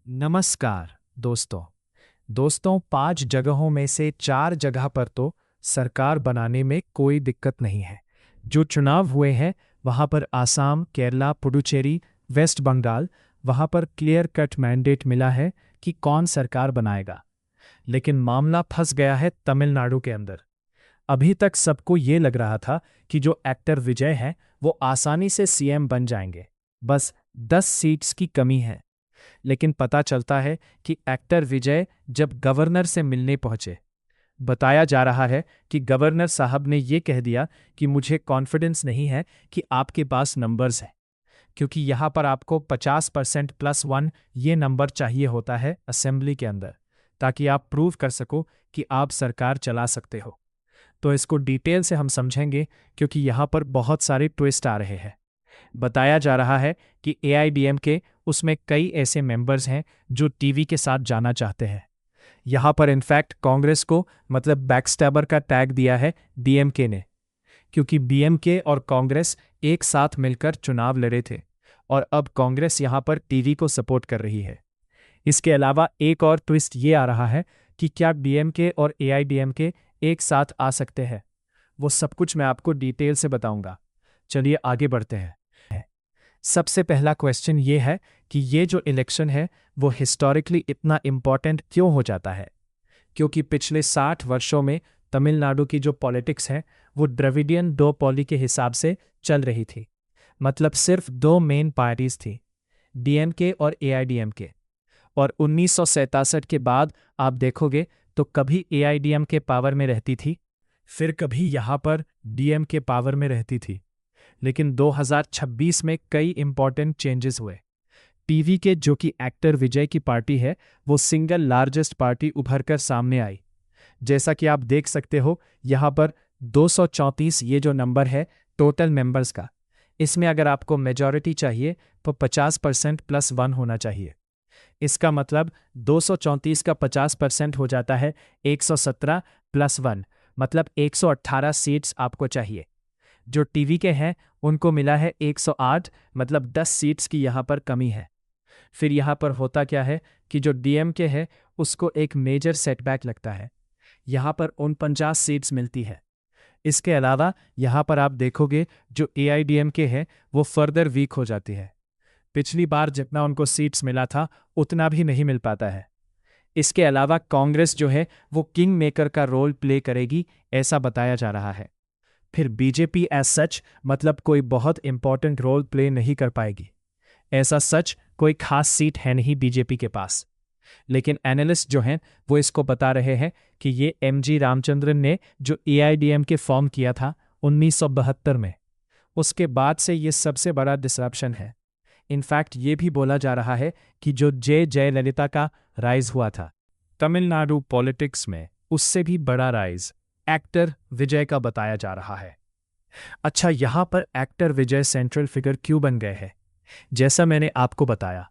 नमस्कार दोस्तों। दोस्तों, 5 जगहों में से 4 जगह पर तो सरकार बनाने में कोई दिक्कत नहीं है। जो चुनाव हुए हैं वहाँ पर आसाम, केरला, पुडुचेरी, वेस्ट बंगाल, वहाँ पर क्लियर कट मैंडेट मिला है कि कौन सरकार बनाएगा। लेकिन मामला फंस गया है तमिलनाडु के अंदर। अभी तक सबको ये लग रहा था कि जो एक्टर विजय हैं वो आसानी से सीएम बन जाएंगे, बस 10 सीट्स की कमी है। लेकिन पता चलता है कि एक्टर विजय जब गवर्नर से मिलने पहुंचे, बताया जा रहा है कि गवर्नर साहब ने ये कह दिया कि मुझे कॉन्फिडेंस नहीं है कि आपके पास नंबर्स हैं, क्योंकि यहाँ पर आपको 50% +1 ये नंबर चाहिए होता है असेंबली के अंदर, ताकि आप प्रूव कर सको कि आप सरकार चला सकते हो। तो इसको डिटेल से हम समझेंगे, क्योंकि यहाँ पर बहुत सारे ट्विस्ट आ रहे हैं। बताया जा रहा है कि एआईडीएमके उसमें कई ऐसे मेंबर्स हैं जो टीवी के साथ जाना चाहते हैं। यहाँ पर इनफैक्ट कांग्रेस को मतलब बैकस्टैबर का टैग दिया है डीएमके ने, क्योंकि बीएमके और कांग्रेस एक साथ मिलकर चुनाव लड़े थे और अब कांग्रेस यहाँ पर टीवी को सपोर्ट कर रही है। इसके अलावा एक और ट्विस्ट ये आ रहा है कि क्या डीएमके और एआईडीएमके एक साथ आ सकते हैं। वो सब कुछ मैं आपको डिटेल से बताऊंगा। चलिए आगे बढ़ते हैं। सबसे पहला क्वेश्चन ये है कि ये जो इलेक्शन है वो हिस्टोरिकली इतना इम्पॉर्टेंट क्यों हो जाता है। क्योंकि पिछले 60 वर्षों में तमिलनाडु की जो पॉलिटिक्स है वो द्रविडियन दो पॉली के हिसाब से चल रही थी। मतलब सिर्फ 2 मेन पार्टीज थी, डीएमके और एआईडीएमके। और 1967 के बाद आप देखोगे तो कभी एआईडीएमके पावर में रहती थी, फिर कभी यहाँ पर डीएमके पावर में रहती थी। लेकिन 2026 में कई इंपॉर्टेंट चेंजेस हुए। टीवी के जो कि एक्टर विजय की पार्टी है वो सिंगल लार्जेस्ट पार्टी उभर कर सामने आई। जैसा कि आप देख सकते हो यहाँ पर 234 ये जो नंबर है टोटल मेंबर्स का, इसमें अगर आपको मेजॉरिटी चाहिए तो 50% +1 होना चाहिए। इसका मतलब 234 का 50% हो जाता है 117 +1, मतलब 118 सीट्स आपको चाहिए। जो टीवी के हैं उनको मिला है 108, मतलब 10 सीट्स की यहाँ पर कमी है। फिर यहाँ पर होता क्या है कि जो डीएमके है उसको एक मेजर सेटबैक लगता है, यहाँ पर 49 सीट्स मिलती है। इसके अलावा यहाँ पर आप देखोगे जो एआईडीएमके है वो फर्दर वीक हो जाती है। पिछली बार जितना उनको सीट्स मिला था उतना भी नहीं मिल पाता है। इसके अलावा कांग्रेस जो है वो किंग मेकर का रोल प्ले करेगी, ऐसा बताया जा रहा है। फिर बीजेपी एज सच मतलब कोई बहुत इंपॉर्टेंट रोल प्ले नहीं कर पाएगी। ऐसा सच कोई खास सीट है नहीं बीजेपी के पास। लेकिन एनालिस्ट जो हैं वो इसको बता रहे हैं कि ये एमजी रामचंद्रन ने जो एआईडीएमके फॉर्म किया था 1972 में, उसके बाद से ये सबसे बड़ा डिसरप्शन है। इनफैक्ट ये भी बोला जा रहा है कि जो जयललिता का राइज हुआ था तमिलनाडु पॉलिटिक्स में, उससे भी बड़ा राइज एक्टर विजय का बताया जा रहा है। अच्छा, यहां पर एक्टर विजय सेंट्रल फिगर क्यों बन गए हैं? जैसा मैंने आपको बताया,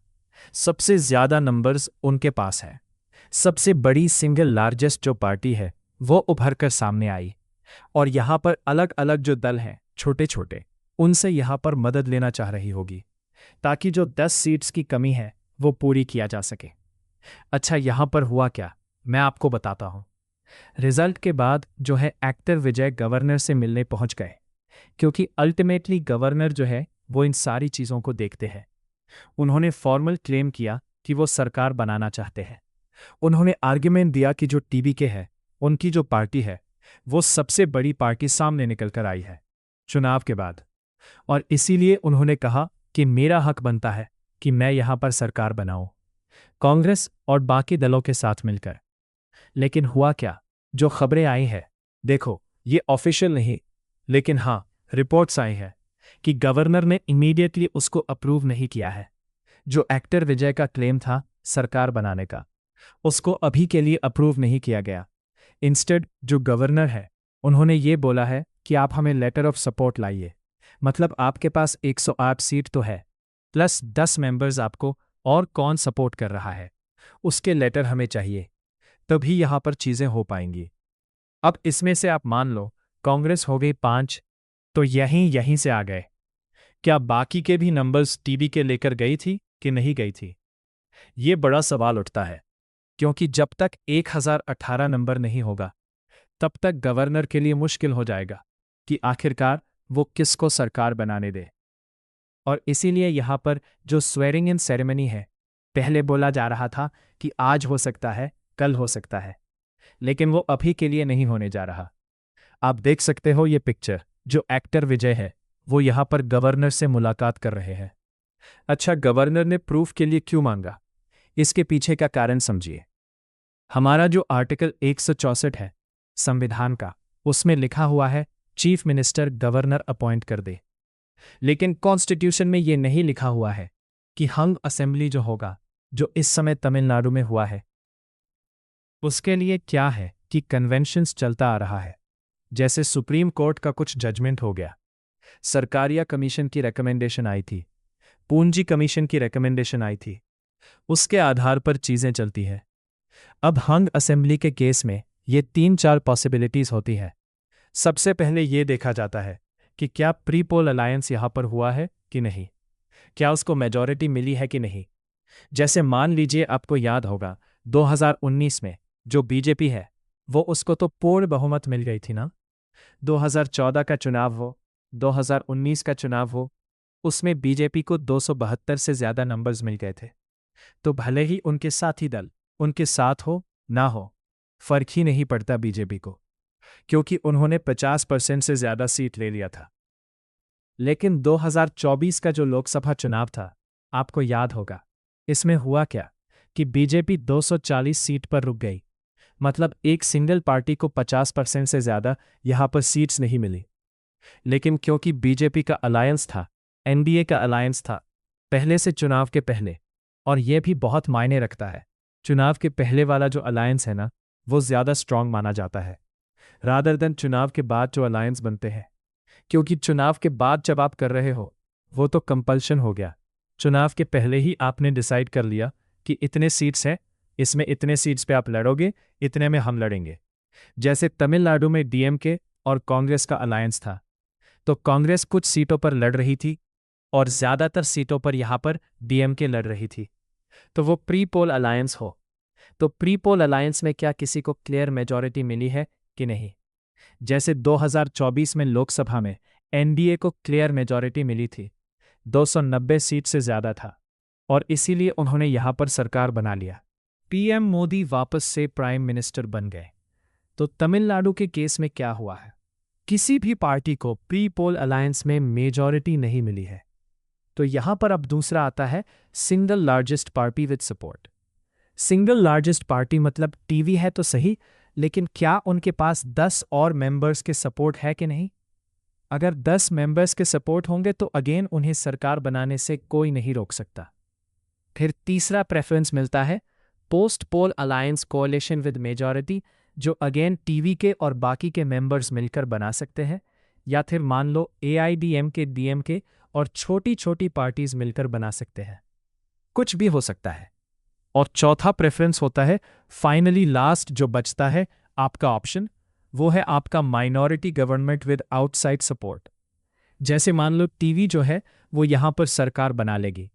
सबसे ज्यादा नंबर्स उनके पास है। सबसे बड़ी सिंगल लार्जेस्ट जो पार्टी है वो उभर कर सामने आई, और यहां पर अलग अलग जो दल हैं छोटे छोटे, उनसे यहां पर मदद लेना चाह रही होगी ताकि जो 10 सीट्स की कमी है वो पूरी किया जा सके। अच्छा, यहां पर हुआ क्या, मैं आपको बताता हूं। रिजल्ट के बाद जो है एक्टर विजय गवर्नर से मिलने पहुंच गए, क्योंकि अल्टीमेटली गवर्नर जो है वो इन सारी चीज़ों को देखते हैं। उन्होंने फॉर्मल क्लेम किया कि वो सरकार बनाना चाहते हैं। उन्होंने आर्ग्यूमेंट दिया कि जो टीवी के है उनकी जो पार्टी है वो सबसे बड़ी पार्टी सामने निकल कर आई है चुनाव के बाद, और इसीलिए उन्होंने कहा कि मेरा हक बनता है कि मैं यहाँ पर सरकार बनाऊं, कांग्रेस और बाकी दलों के साथ मिलकर। लेकिन हुआ क्या, जो खबरें आई हैं, देखो ये ऑफिशियल नहीं, लेकिन हाँ रिपोर्ट्स आई हैं कि गवर्नर ने इमीडिएटली उसको अप्रूव नहीं किया है। जो एक्टर विजय का क्लेम था सरकार बनाने का, उसको अभी के लिए अप्रूव नहीं किया गया। इंस्टेड जो गवर्नर है उन्होंने ये बोला है कि आप हमें लेटर ऑफ सपोर्ट लाइए, मतलब आपके पास 108 सीट तो है, प्लस 10 मेंबर्स आपको और कौन सपोर्ट कर रहा है उसके लेटर हमें चाहिए, तभी यहां पर चीजें हो पाएंगी। अब इसमें से आप मान लो कांग्रेस हो गई 5, तो यहीं से आ गए। क्या बाकी के भी नंबर्स टीवी के लेकर गई थी कि नहीं गई थी? ये बड़ा सवाल उठता है, क्योंकि जब तक 1018 नंबर नहीं होगा तब तक गवर्नर के लिए मुश्किल हो जाएगा कि आखिरकार वो किसको सरकार बनाने दे। और इसीलिए यहाँ पर जो स्वेरिंग इन सेरेमनी है, पहले बोला जा रहा था कि आज हो सकता है, कल हो सकता है, लेकिन वो अभी के लिए नहीं होने जा रहा। आप देख सकते हो ये पिक्चर, जो एक्टर विजय है वो यहाँ पर गवर्नर से मुलाकात कर रहे हैं। अच्छा, गवर्नर ने प्रूफ के लिए क्यों मांगा, इसके पीछे का कारण समझिए। हमारा जो आर्टिकल 164 है संविधान का, उसमें लिखा हुआ है चीफ मिनिस्टर गवर्नर अपॉइंट कर दे। लेकिन कॉन्स्टिट्यूशन में यह नहीं लिखा हुआ है कि हंग असेंबली जो होगा, जो इस समय तमिलनाडु में हुआ है, उसके लिए क्या है कि कन्वेंशंस चलता आ रहा है। जैसे सुप्रीम कोर्ट का कुछ जजमेंट हो गया, सरकारिया कमीशन की रिकमेंडेशन आई थी, पूंजी कमीशन की रिकमेंडेशन आई थी, उसके आधार पर चीजें चलती है। अब हंग असेंबली के केस में ये 3-4 पॉसिबिलिटीज होती है। सबसे पहले ये देखा जाता है कि क्या प्री पोल अलायंस यहां पर हुआ है कि नहीं, क्या उसको मेजॉरिटी मिली है कि नहीं। जैसे मान लीजिए, आपको याद होगा 2019 में जो बीजेपी है वो उसको तो पूर्ण बहुमत मिल गई थी ना। 2014 का चुनाव हो, 2019 का चुनाव हो, उसमें बीजेपी को 272 से ज्यादा नंबर्स मिल गए थे। तो भले ही उनके साथी दल उनके साथ हो ना हो, फर्क ही नहीं पड़ता बीजेपी को, क्योंकि उन्होंने 50% से ज्यादा सीट ले लिया था। लेकिन 2024 का जो लोकसभा चुनाव था, आपको याद होगा, इसमें हुआ क्या कि बीजेपी 240 सीट पर रुक गई। मतलब एक सिंगल पार्टी को 50% से ज्यादा यहां पर सीट्स नहीं मिली। लेकिन क्योंकि बीजेपी का अलायंस था, एनडीए का अलायंस था पहले से, चुनाव के पहले, और यह भी बहुत मायने रखता है, चुनाव के पहले वाला जो अलायंस है ना, वो ज्यादा स्ट्रांग माना जाता है रादर देन चुनाव के बाद जो अलायंस बनते हैं। क्योंकि चुनाव के बाद जब आप कर रहे हो, वो तो कंपल्शन हो गया। चुनाव के पहले ही आपने डिसाइड कर लिया कि इतने सीट्स हैं, इसमें इतने सीट्स पे आप लड़ोगे, इतने में हम लड़ेंगे। जैसे तमिलनाडु में डीएमके और कांग्रेस का अलायंस था, तो कांग्रेस कुछ सीटों पर लड़ रही थी और ज्यादातर सीटों पर यहां पर डीएमके लड़ रही थी। तो वो प्री पोल अलायंस हो, तो प्री पोल अलायंस में क्या किसी को क्लियर मेजॉरिटी मिली है कि नहीं। जैसे 2024 में लोकसभा में एनडीए को क्लियर मेजॉरिटी मिली थी, 290 सीट से ज्यादा था, और इसीलिए उन्होंने यहां पर सरकार बना लिया। पीएम मोदी वापस से प्राइम मिनिस्टर बन गए। तो तमिलनाडु के केस में क्या हुआ है, किसी भी पार्टी को प्री पोल अलायंस में मेजॉरिटी नहीं मिली है। तो यहां पर अब दूसरा आता है single largest party with support. Single largest party मतलब टीवी है तो सही, लेकिन क्या उनके पास 10 और मेंबर्स के सपोर्ट है कि नहीं। अगर 10 मेंबर्स के सपोर्ट होंगे तो अगेन उन्हें सरकार बनाने से कोई नहीं रोक सकता। फिर तीसरा प्रेफरेंस मिलता है post poll alliance कोalition with majority, जो अगेन टीवी के और बाकी के मेंबर्स मिलकर बना सकते हैं, या फिर मान लो एआईडीएमके, डीएमके और छोटी छोटी पार्टीज मिलकर बना सकते हैं। कुछ भी हो सकता है। और चौथा प्रेफरेंस होता है, फाइनली लास्ट जो बचता है आपका ऑप्शन, वो है आपका minority government with outside support. जैसे मान लो टीवी जो है वो यहां पर सरकार बना लेगी,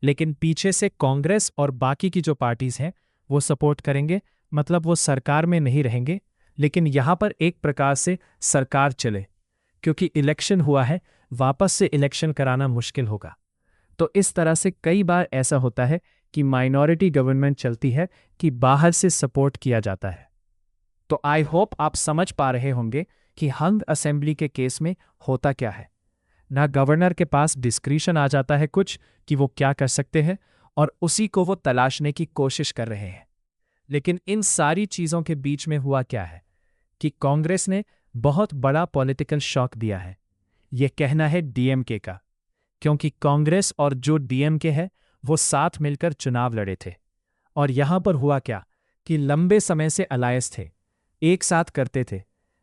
लेकिन पीछे से कांग्रेस और बाकी की जो पार्टीज हैं वो सपोर्ट करेंगे, मतलब वो सरकार में नहीं रहेंगे, लेकिन यहां पर एक प्रकार से सरकार चले, क्योंकि इलेक्शन हुआ है, वापस से इलेक्शन कराना मुश्किल होगा। तो इस तरह से कई बार ऐसा होता है कि माइनॉरिटी गवर्नमेंट चलती है कि बाहर से सपोर्ट किया जाता है। तो आई होप आप समझ पा रहे होंगे कि हंग असेंबली के केस में होता क्या है। ना गवर्नर के पास डिस्क्रिशन आ जाता है कुछ कि वो क्या कर सकते हैं, और उसी को वो तलाशने की कोशिश कर रहे हैं। लेकिन इन सारी चीज़ों के बीच में हुआ क्या है कि कांग्रेस ने बहुत बड़ा पॉलिटिकल शॉक दिया है। यह कहना है डीएमके का, क्योंकि कांग्रेस और जो डीएमके है वो साथ मिलकर चुनाव लड़े थे। और यहां पर हुआ क्या कि लंबे समय से अलायंस थे, एक साथ करते थे,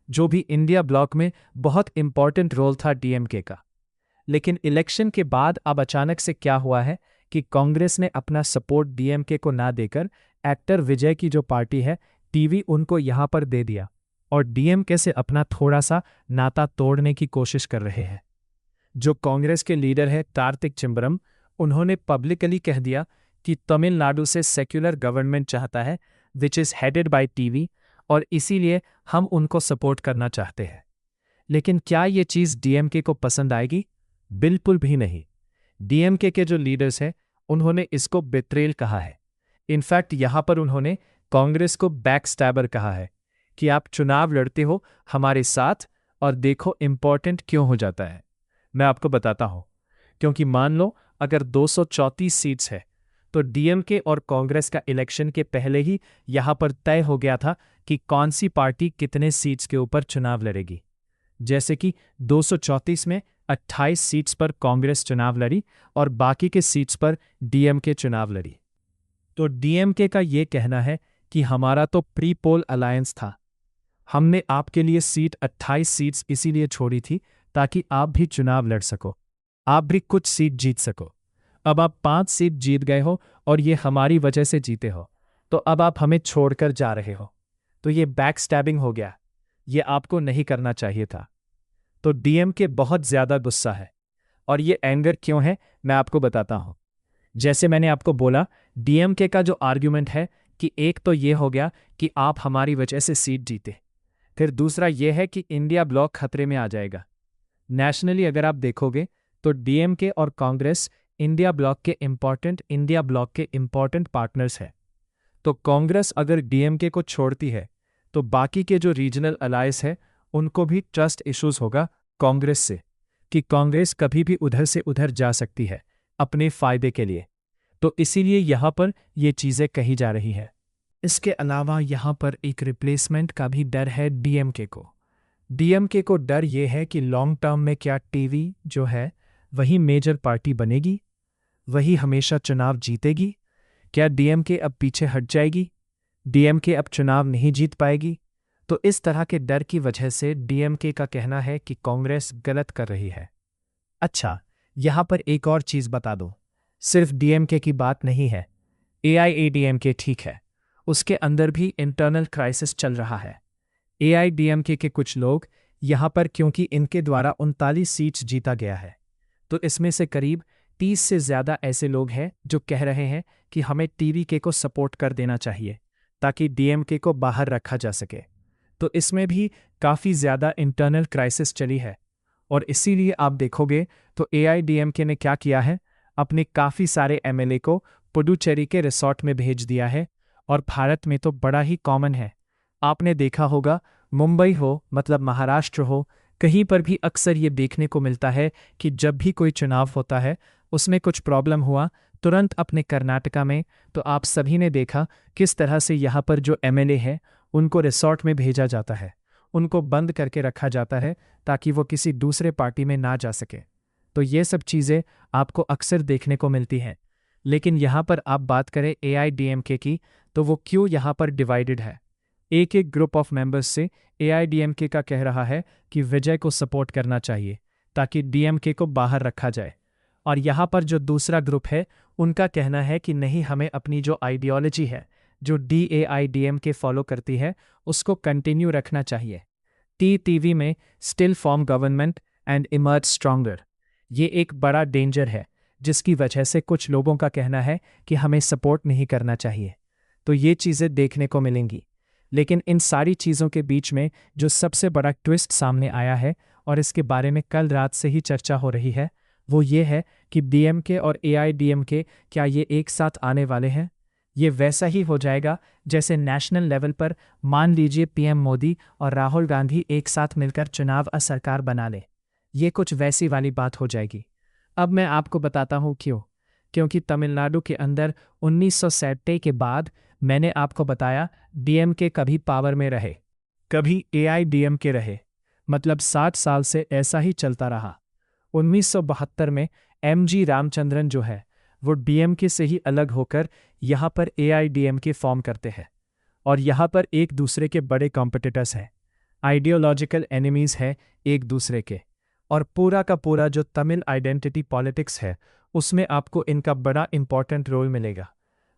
जो भी इंडिया ब्लॉक में बहुत इंपॉर्टेंट रोल था डीएमके का। लेकिन इलेक्शन के बाद अब अचानक से क्या हुआ है कि कांग्रेस ने अपना सपोर्ट डीएमके को ना देकर एक्टर विजय की जो पार्टी है टीवी, उनको यहां पर दे दिया, और डीएमके से अपना थोड़ा सा नाता तोड़ने की कोशिश कर रहे हैं। जो कांग्रेस के लीडर है कार्तिक चिदंबरम, उन्होंने पब्लिकली कह दिया कि तमिलनाडु से सेक्युलर गवर्नमेंट चाहता है which is headed by TV, और इसीलिए हम उनको सपोर्ट करना चाहते हैं। लेकिन क्या ये चीज़ डीएमके को पसंद आएगी? बिल्कुल भी नहीं। डीएमके के जो लीडर्स हैं उन्होंने इसको बेट्रेल कहा है। इनफैक्ट यहाँ पर उन्होंने कांग्रेस को बैकस्टैबर कहा है कि आप चुनाव लड़ते हो हमारे साथ और देखो इम्पॉर्टेंट क्यों हो जाता है। मैं आपको बताता हूँ, क्योंकि मान लो अगर 234 सीट्स है तो डीएमके और कांग्रेस का इलेक्शन के पहले ही यहाँ पर तय हो गया था कि कौन सी पार्टी कितने सीट्स के ऊपर चुनाव लड़ेगी। जैसे कि 234 में 28 सीट्स पर कांग्रेस चुनाव लड़ी और बाकी के सीट्स पर डीएमके चुनाव लड़ी। तो डीएमके का ये कहना है कि हमारा तो प्री पोल अलायंस था, हमने आपके लिए 28 सीट्स इसीलिए छोड़ी थी ताकि आप भी चुनाव लड़ सको, आप भी कुछ सीट जीत सको। अब आप 5 सीट जीत गए हो और ये हमारी वजह से जीते हो, तो अब आप हमें छोड़कर जा रहे हो, तो ये बैकस्टैबिंग हो गया, ये आपको नहीं करना चाहिए था। तो डीएमके बहुत ज़्यादा गुस्सा है, और ये एंगर क्यों है मैं आपको बताता हूँ। जैसे मैंने आपको बोला, डीएमके का जो आर्ग्यूमेंट है कि एक तो ये हो गया कि आप हमारी वजह से सीट जीते, फिर दूसरा ये है कि इंडिया ब्लॉक खतरे में आ जाएगा। नेशनली अगर आप देखोगे तो डीएमके और कांग्रेस इंडिया ब्लॉक के इम्पॉर्टेंट पार्टनर्स है। तो कांग्रेस अगर डीएमके को छोड़ती है तो बाकी के जो रीजनल अलायंस है उनको भी ट्रस्ट इश्यूज होगा कांग्रेस से, कि कांग्रेस कभी भी उधर से उधर जा सकती है अपने फायदे के लिए। तो इसीलिए यहाँ पर ये चीज़ें कही जा रही है। इसके अलावा यहाँ पर एक रिप्लेसमेंट का भी डर है डीएमके को। डीएमके को डर ये है कि लॉन्ग टर्म में क्या टीवी जो है वही मेजर पार्टी बनेगी, वही हमेशा चुनाव जीतेगी? क्या डीएमके अब पीछे हट जाएगी, डीएमके अब चुनाव नहीं जीत पाएगी? तो इस तरह के डर की वजह से डीएमके का कहना है कि कांग्रेस गलत कर रही है। अच्छा, यहाँ पर एक और चीज़ बता दो, सिर्फ डीएमके की बात नहीं है, एआईएडीएमके ठीक है, उसके अंदर भी इंटरनल क्राइसिस चल रहा है। एआईडीएमके के कुछ लोग यहाँ पर, क्योंकि इनके द्वारा 39 सीट्स जीता गया है, तो इसमें से करीब 30 से ज़्यादा ऐसे लोग हैं जो कह रहे हैं कि हमें टीवीके को सपोर्ट कर देना चाहिए ताकि डीएमके को बाहर रखा जा सके। तो इसमें भी काफ़ी ज़्यादा इंटरनल क्राइसिस चली है, और इसीलिए आप देखोगे तो एआईडीएमके ने क्या किया है, अपने काफ़ी सारे एमएलए को पुडुचेरी के रिसॉर्ट में भेज दिया है। और भारत में तो बड़ा ही कॉमन है, आपने देखा होगा, मुंबई हो मतलब महाराष्ट्र हो, कहीं पर भी अक्सर ये देखने को मिलता है कि जब भी कोई चुनाव होता है उसमें कुछ प्रॉब्लम हुआ तुरंत अपने कर्नाटका में, तो आप सभी ने देखा किस तरह से यहाँ पर जो एमएलए है उनको रिसॉर्ट में भेजा जाता है, उनको बंद करके रखा जाता है ताकि वो किसी दूसरे पार्टी में ना जा सके। तो ये सब चीज़ें आपको अक्सर देखने को मिलती हैं। लेकिन यहाँ पर आप बात करें एआईडीएमके की, तो वो क्यों यहाँ पर डिवाइडेड है। एक ग्रुप ऑफ मेंबर्स से एआईडीएमके का कह रहा है कि विजय को सपोर्ट करना चाहिए ताकि डीएमके को बाहर रखा जाए, और यहाँ पर जो दूसरा ग्रुप है उनका कहना है कि नहीं, हमें अपनी जो आइडियोलॉजी है जो डीएआईडीएमके फॉलो करती है उसको कंटिन्यू रखना चाहिए। टीवी में still form government and emerge stronger, ये एक बड़ा डेंजर है जिसकी वजह से कुछ लोगों का कहना है कि हमें सपोर्ट नहीं करना चाहिए। तो ये चीज़ें देखने को मिलेंगी। लेकिन इन सारी चीज़ों के बीच में जो सबसे बड़ा ट्विस्ट सामने आया है, और इसके बारे में कल रात से ही चर्चा हो रही है, वो ये है कि डीएमके और एआईडीएमके क्या ये एक साथ आने वाले हैं। ये वैसा ही हो जाएगा जैसे नेशनल लेवल पर मान लीजिए पीएम मोदी और राहुल गांधी एक साथ मिलकर चुनाव सरकार बना ले, ये कुछ वैसी वाली बात हो जाएगी। अब मैं आपको बताता हूँ क्यों। क्योंकि तमिलनाडु के अंदर 1960 के बाद मैंने आपको बताया डीएमके कभी पावर में रहे, कभी एआईडीएमके रहे, मतलब 60 साल से ऐसा ही चलता रहा। 1972 में एमजी रामचंद्रन जो है वो डीएमके से ही अलग होकर यहाँ पर एआईडीएमके फॉर्म करते हैं, और यहाँ पर एक दूसरे के बड़े कॉम्पिटिटर्स हैं, आइडियोलॉजिकल एनिमीज़ हैं एक दूसरे के, और पूरा का पूरा जो तमिल आइडेंटिटी पॉलिटिक्स है उसमें आपको इनका बड़ा इंपॉर्टेंट रोल मिलेगा।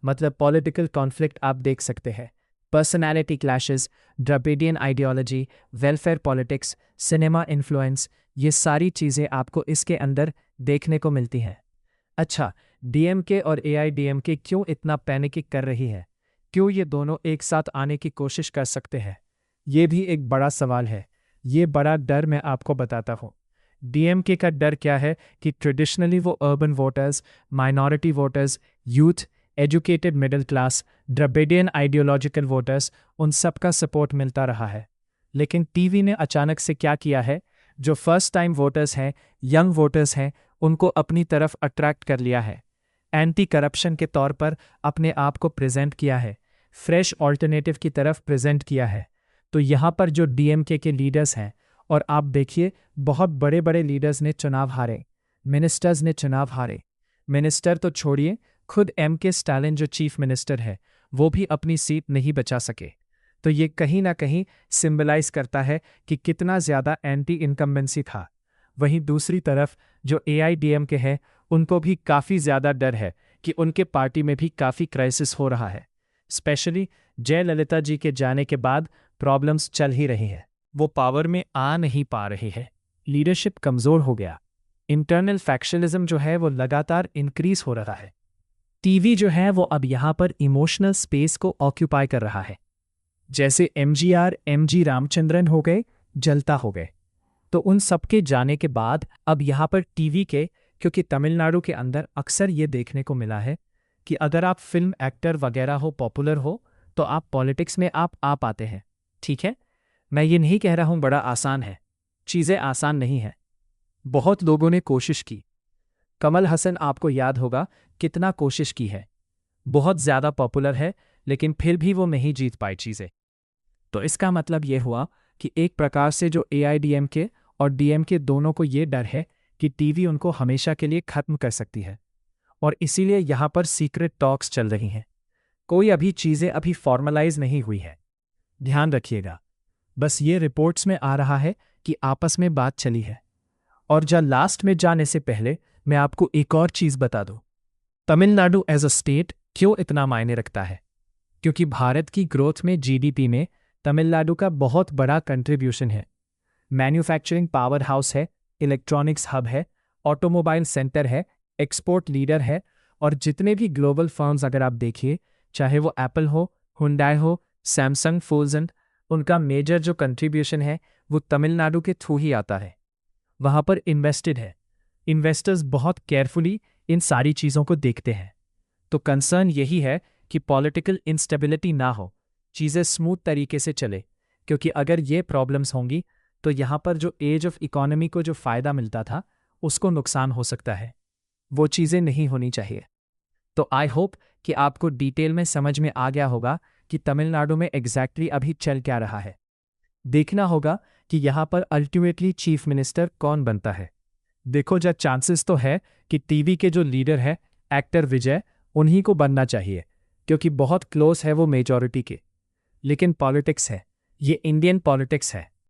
मतलब पॉलिटिकल कॉन्फ्लिक्ट आप देख सकते हैं, personality clashes, Dravidian ideology, welfare politics, cinema influence, ये सारी चीज़ें आपको इसके अंदर देखने को मिलती हैं। अच्छा, डीएमके और एआईडीएमके क्यों इतना पैनिक कर रही है? क्यों ये दोनों एक साथ आने की कोशिश कर सकते हैं? ये भी एक बड़ा सवाल है। ये बड़ा डर मैं आपको बताता हूँ। डीएमके का डर क्या है कि ट्रेडिशनली वो urban voters, minority voters, youth, educated middle class, Dravidian ideological voters, उन सब का सपोर्ट मिलता रहा है। लेकिन टीवी ने अचानक से क्या किया है? जो फर्स्ट टाइम वोटर्स हैं, यंग वोटर्स हैं, उनको अपनी तरफ अट्रैक्ट कर लिया है। एंटी करप्शन के तौर पर अपने आप को प्रेजेंट किया है, फ्रेश ऑल्टरनेटिव की तरफ प्रेजेंट किया है। तो यहाँ पर जो डीएमके के लीडर्स हैं, और आप देखिए बहुत बड़े बड़े लीडर्स ने चुनाव हारे, मिनिस्टर्स ने चुनाव हारे। मिनिस्टर तो छोड़िए, खुद एम.के. स्टालिन जो चीफ मिनिस्टर है, वो भी अपनी सीट नहीं बचा सके। तो ये कहीं ना कहीं सिंबलाइज करता है कि कितना ज़्यादा एंटी इनकम्बेंसी था। वहीं दूसरी तरफ जो एआईडीएमके है, उनको भी काफ़ी ज़्यादा डर है कि उनके पार्टी में भी काफ़ी क्राइसिस हो रहा है। स्पेशली जयललिता जी के जाने के बाद प्रॉब्लम्स चल ही रही हैं। वो पावर में आ नहीं पा रही है, लीडरशिप कमज़ोर हो गया, इंटरनल फैक्शनलिज्म जो है वो लगातार इंक्रीज हो रहा है। टीवी जो है वो अब यहाँ पर इमोशनल स्पेस को ऑक्यूपाई कर रहा है। जैसे एमजीआर, एमजी रामचंद्रन हो गए, जलता हो गए। तो उन सबके जाने के बाद अब यहाँ पर टीवी के, क्योंकि तमिलनाडु के अंदर अक्सर ये देखने को मिला है कि अगर आप फिल्म एक्टर वगैरह हो, पॉपुलर हो, तो आप पॉलिटिक्स में आप आ पाते हैं। ठीक है, मैं ये नहीं कह रहा हूँ बड़ा आसान है, चीज़ें आसान नहीं है। बहुत लोगों ने कोशिश की। कमल हसन आपको याद होगा कितना कोशिश की है, बहुत ज़्यादा पॉपुलर है, लेकिन फिर भी वो नहीं जीत पाई चीज़ें। तो इसका मतलब ये हुआ कि एक प्रकार से जो एआईडीएमके और डीएमके दोनों को ये डर है कि टीवी उनको हमेशा के लिए खत्म कर सकती है, और इसीलिए यहाँ पर सीक्रेट टॉक्स चल रही हैं। कोई अभी चीज़ें अभी फॉर्मलाइज नहीं हुई है, ध्यान रखिएगा। बस ये रिपोर्ट्स में आ रहा है कि आपस में बात चली है। और लास्ट में जाने से पहले मैं आपको एक और चीज़ बता दूं। तमिलनाडु एज अ स्टेट क्यों इतना मायने रखता है? क्योंकि भारत की ग्रोथ में, जीडीपी में तमिलनाडु का बहुत बड़ा कंट्रीब्यूशन है। मैन्युफैक्चरिंग पावर हाउस है, इलेक्ट्रॉनिक्स हब है, ऑटोमोबाइल सेंटर है, एक्सपोर्ट लीडर है, और जितने भी ग्लोबल फर्म्स अगर आप देखिए, चाहे वो एप्पल हो, हुंडई हो, सैमसंग, फोल्जन, उनका मेजर जो कंट्रीब्यूशन है वो तमिलनाडु के थ्रू ही आता है। वहाँ पर इन्वेस्टेड है। इन्वेस्टर्स बहुत केयरफुली इन सारी चीज़ों को देखते हैं। तो कंसर्न यही है कि पॉलिटिकल इंस्टेबिलिटी ना हो, चीज़ें स्मूथ तरीके से चले, क्योंकि अगर ये प्रॉब्लम्स होंगी तो यहाँ पर जो एज ऑफ इकोनॉमी को जो फ़ायदा मिलता था उसको नुकसान हो सकता है। वो चीज़ें नहीं होनी चाहिए। तो आई होप कि आपको डिटेल में समझ में आ गया होगा कि तमिलनाडु में एग्जैक्टली अभी चल क्या रहा है। देखना होगा कि यहाँ पर अल्टीमेटली चीफ मिनिस्टर कौन बनता है। देखो, चांसेस तो है कि टीवी के जो लीडर है, एक्टर विजय, उन्हीं को बनना चाहिए, क्योंकि बहुत क्लोज है वो मेजॉरिटी के। लेकिन पॉलिटिक्स है, ये इंडियन पॉलिटिक्स है।